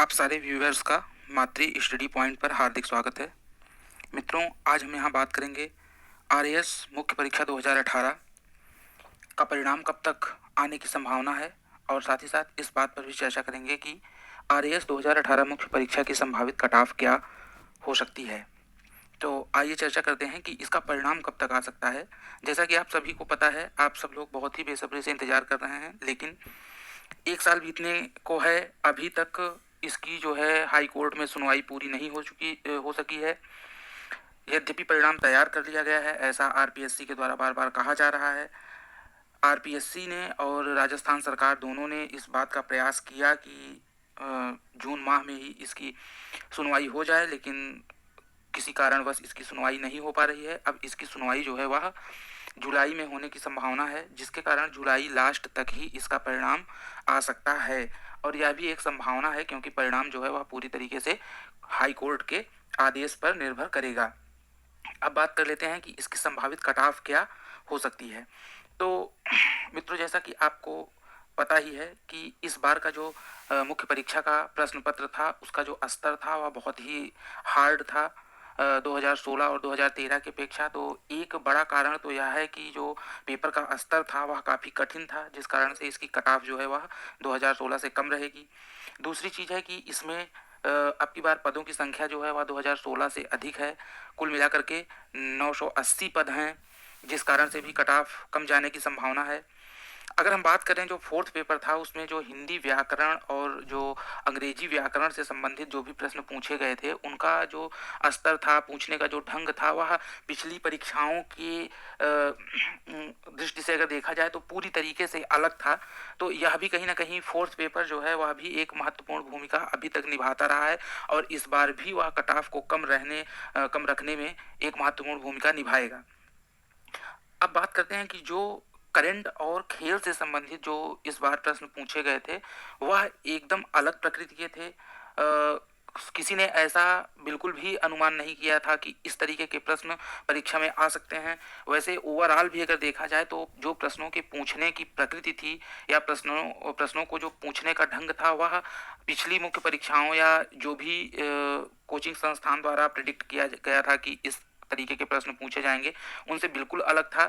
आप सारे व्यूअर्स का मातृ स्टडी पॉइंट पर हार्दिक स्वागत है। मित्रों, आज हम यहाँ बात करेंगे आरएएस मुख्य परीक्षा 2018 का परिणाम कब तक आने की संभावना है और साथ ही साथ इस बात पर भी चर्चा करेंगे कि आरएएस 2018 मुख्य परीक्षा की संभावित कट ऑफ क्या हो सकती है। तो आइए चर्चा करते हैं कि इसका परिणाम कब तक आ सकता है। जैसा कि आप सभी को पता है, आप सब लोग बहुत ही बेसब्री से इंतजार कर रहे हैं, लेकिन एक साल बीतने को है, अभी तक इसकी जो है हाई कोर्ट में सुनवाई पूरी नहीं हो सकी है। यद्यपि परिणाम तैयार कर लिया गया है, ऐसा आरपीएससी के द्वारा बार बार कहा जा रहा है। आरपीएससी ने और राजस्थान सरकार दोनों ने इस बात का प्रयास किया कि जून माह में ही इसकी सुनवाई हो जाए, लेकिन किसी कारणवश इसकी सुनवाई नहीं हो पा रही है। अब इसकी सुनवाई जो है वह जुलाई में होने की संभावना है, जिसके कारण जुलाई लास्ट तक ही इसका परिणाम आ सकता है। और यह भी एक संभावना है क्योंकि परिणाम जो है वह पूरी तरीके से हाई कोर्ट के आदेश पर निर्भर करेगा। अब बात कर लेते हैं कि इसकी संभावित कट ऑफ क्या हो सकती है। तो मित्रों, जैसा कि आपको पता ही है कि इस बार का जो मुख्य परीक्षा का प्रश्न पत्र था, उसका जो स्तर था वह बहुत ही हार्ड था 2016 और 2013 की अपेक्षा। तो एक बड़ा कारण तो यह है कि जो पेपर का स्तर था वह काफ़ी कठिन था, जिस कारण से इसकी कट ऑफ जो है वह 2016 से कम रहेगी। दूसरी चीज़ है कि इसमें अब की बार पदों की संख्या जो है वह 2016 से अधिक है। कुल मिलाकर के 980 पद हैं, जिस कारण से भी कट ऑफ कम जाने की संभावना है। अगर हम बात करें जो फोर्थ पेपर था, उसमें जो हिंदी व्याकरण और जो अंग्रेजी व्याकरण से संबंधित जो भी प्रश्न पूछे गए थे, उनका जो स्तर था, पूछने का जो ढंग था, वह पिछली परीक्षाओं की दृष्टि से अगर देखा जाए तो पूरी तरीके से अलग था। तो यह भी कहीं ना कहीं फोर्थ पेपर जो है वह भी एक महत्वपूर्ण भूमिका अभी तक निभाता रहा है और इस बार भी वह कट ऑफ को कम रखने में एक महत्वपूर्ण भूमिका निभाएगा। अब बात करते हैं कि जो करंट और खेल से संबंधित जो इस बार प्रश्न पूछे गए थे, वह एकदम अलग प्रकृति के थे। किसी ने ऐसा बिल्कुल भी अनुमान नहीं किया था कि इस तरीके के प्रश्न परीक्षा में आ सकते हैं। वैसे ओवरऑल भी अगर देखा जाए तो जो प्रश्नों के पूछने की प्रकृति थी या प्रश्नों को जो पूछने का ढंग था, वह पिछली मुख्य परीक्षाओं या जो भी कोचिंग संस्थान द्वारा प्रिडिक्ट किया गया था कि इस तरीके के प्रश्न पूछे जाएंगे, उनसे बिल्कुल अलग था।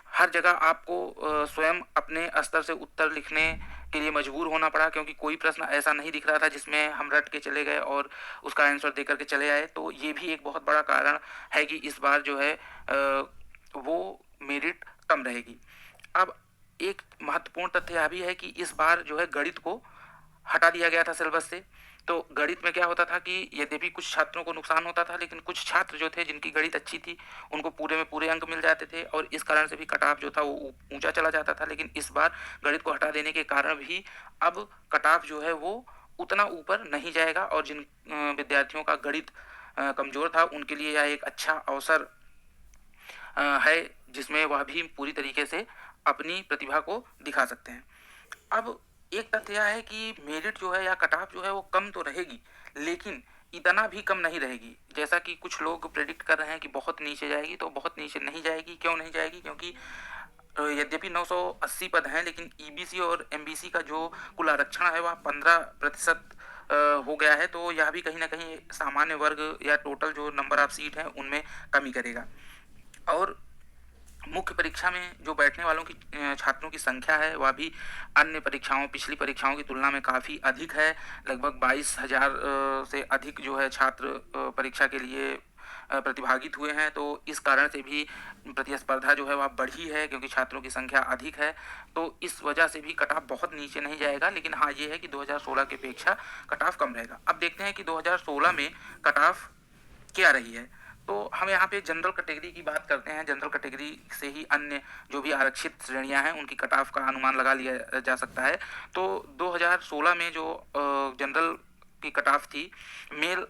हर जगह आपको स्वयं अपने स्तर से उत्तर लिखने के लिए मजबूर होना पड़ा, क्योंकि कोई प्रश्न ऐसा नहीं दिख रहा था जिसमें हम रट के चले गए और उसका आंसर दे करके चले आए। तो ये भी एक बहुत बड़ा कारण है कि इस बार जो है वो मेरिट कम रहेगी। अब एक महत्वपूर्ण तथ्य यह भी है कि इस बार जो है गणित को हटा दिया गया था सिलेबस से। तो गणित में क्या होता था कि यद्यपि कुछ छात्रों को नुकसान होता था, लेकिन कुछ छात्र जो थे जिनकी गणित अच्छी थी, उनको पूरे में पूरे अंक मिल जाते थे और इस कारण से भी कट ऑफ जो था वो ऊंचा चला जाता था। लेकिन इस बार गणित को हटा देने के कारण भी अब कट ऑफ जो है वो उतना ऊपर नहीं जाएगा और जिन विद्यार्थियों का गणित कमजोर था, उनके लिए यह एक अच्छा अवसर है, जिसमें वह भी पूरी तरीके से अपनी प्रतिभा को दिखा सकते हैं। अब एक तथ्य यह है कि मेरिट जो है या कट ऑफ जो है वो कम तो रहेगी, लेकिन इतना भी कम नहीं रहेगी। जैसा कि कुछ लोग प्रेडिक्ट कर रहे हैं कि बहुत नीचे जाएगी, तो बहुत नीचे नहीं जाएगी। क्यों नहीं जाएगी? क्योंकि यद्यपि 980 पद हैं, लेकिन ईबीसी और एमबीसी का जो कुल आरक्षण है वह 15% हो गया है। तो यह भी कहीं ना कहीं सामान्य वर्ग या टोटल जो नंबर ऑफ सीट है उनमें कमी करेगा। और मुख्य परीक्षा में जो बैठने वालों की छात्रों की संख्या है वह भी अन्य परीक्षाओं पिछली परीक्षाओं की तुलना में काफ़ी अधिक है। लगभग 22,000 से अधिक जो है छात्र परीक्षा के लिए प्रतिभागित हुए हैं। तो इस कारण से भी प्रतिस्पर्धा जो है वह बढ़ी है, क्योंकि छात्रों की संख्या अधिक है। तो इस वजह से भी कट ऑफ बहुत नीचे नहीं जाएगा, लेकिन हाँ ये है कि 2016 की अपेक्षा कट ऑफ कम रहेगा। अब देखते हैं कि 2016 में कट ऑफ क्या रही है। तो हम यहाँ पे जनरल कैटेगरी की बात करते हैं। जनरल कैटेगरी से ही अन्य जो भी आरक्षित श्रेणियां हैं उनकी कट ऑफ का अनुमान लगा लिया जा सकता है। तो 2016 में जो जनरल की कट ऑफ थी, मेल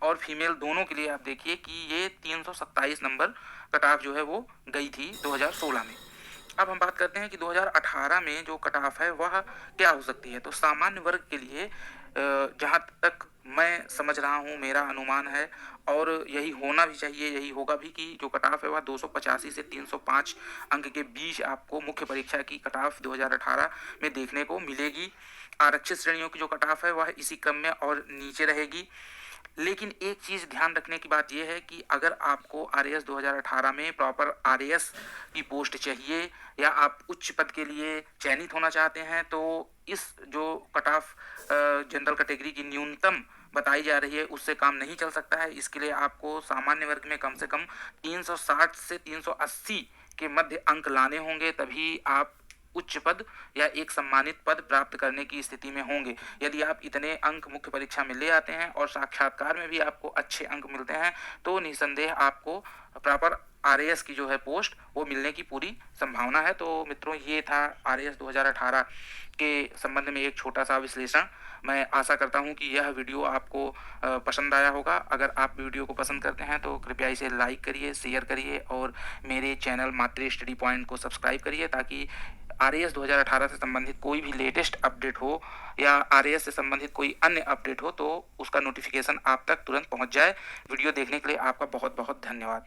और फीमेल दोनों के लिए, आप देखिए कि ये 327 नंबर कट ऑफ जो है वो गई थी 2016 में। अब हम बात करते हैं कि 2018 में जो कट ऑफ है वह क्या हो सकती है। तो सामान्य वर्ग के लिए जहाँ तक मैं समझ रहा हूँ, मेरा अनुमान है और यही होना भी चाहिए, यही होगा भी कि जो कट ऑफ है वह 285 से 305 अंक के बीच आपको मुख्य परीक्षा की कट ऑफ 2018 में देखने को मिलेगी। आरक्षित श्रेणियों की जो कट ऑफ है वह इसी क्रम में और नीचे रहेगी। लेकिन एक चीज़ ध्यान रखने की बात यह है कि अगर आपको आरएएस 2018 में प्रॉपर आरएएस की पोस्ट चाहिए या आप उच्च पद के लिए चयनित होना चाहते हैं, तो इस जो कट ऑफ जनरल कैटेगरी की न्यूनतम बताई जा रही है उससे काम नहीं चल सकता है। इसके लिए आपको सामान्य वर्ग में कम से कम 360 से 380 के मध्य अंक लाने होंगे, तभी आप उच्च पद या एक सम्मानित पद प्राप्त करने की स्थिति में होंगे। यदि आप इतने अंक मुख्य परीक्षा में ले आते हैं और साक्षात्कार में भी आपको अच्छे अंक मिलते हैं, तो निसंदेह आपको प्रॉपर आरएएस की जो है पोस्ट वो मिलने की पूरी संभावना है। तो मित्रों, ये था आरएएस 2018 के संबंध में एक छोटा सा विश्लेषण। मैं आशा करता हूं कि यह वीडियो आपको पसंद आया होगा। अगर आप वीडियो को पसंद करते हैं तो कृपया इसे लाइक करिए, शेयर करिए और मेरे चैनल मात्री स्टडी पॉइंट को सब्सक्राइब करिए, ताकि आरएएस 2018 से संबंधित कोई भी लेटेस्ट अपडेट हो या आरएएस से संबंधित कोई अन्य अपडेट हो तो उसका नोटिफिकेशन आप तक तुरंत पहुंच जाए। वीडियो देखने के लिए आपका बहुत बहुत धन्यवाद।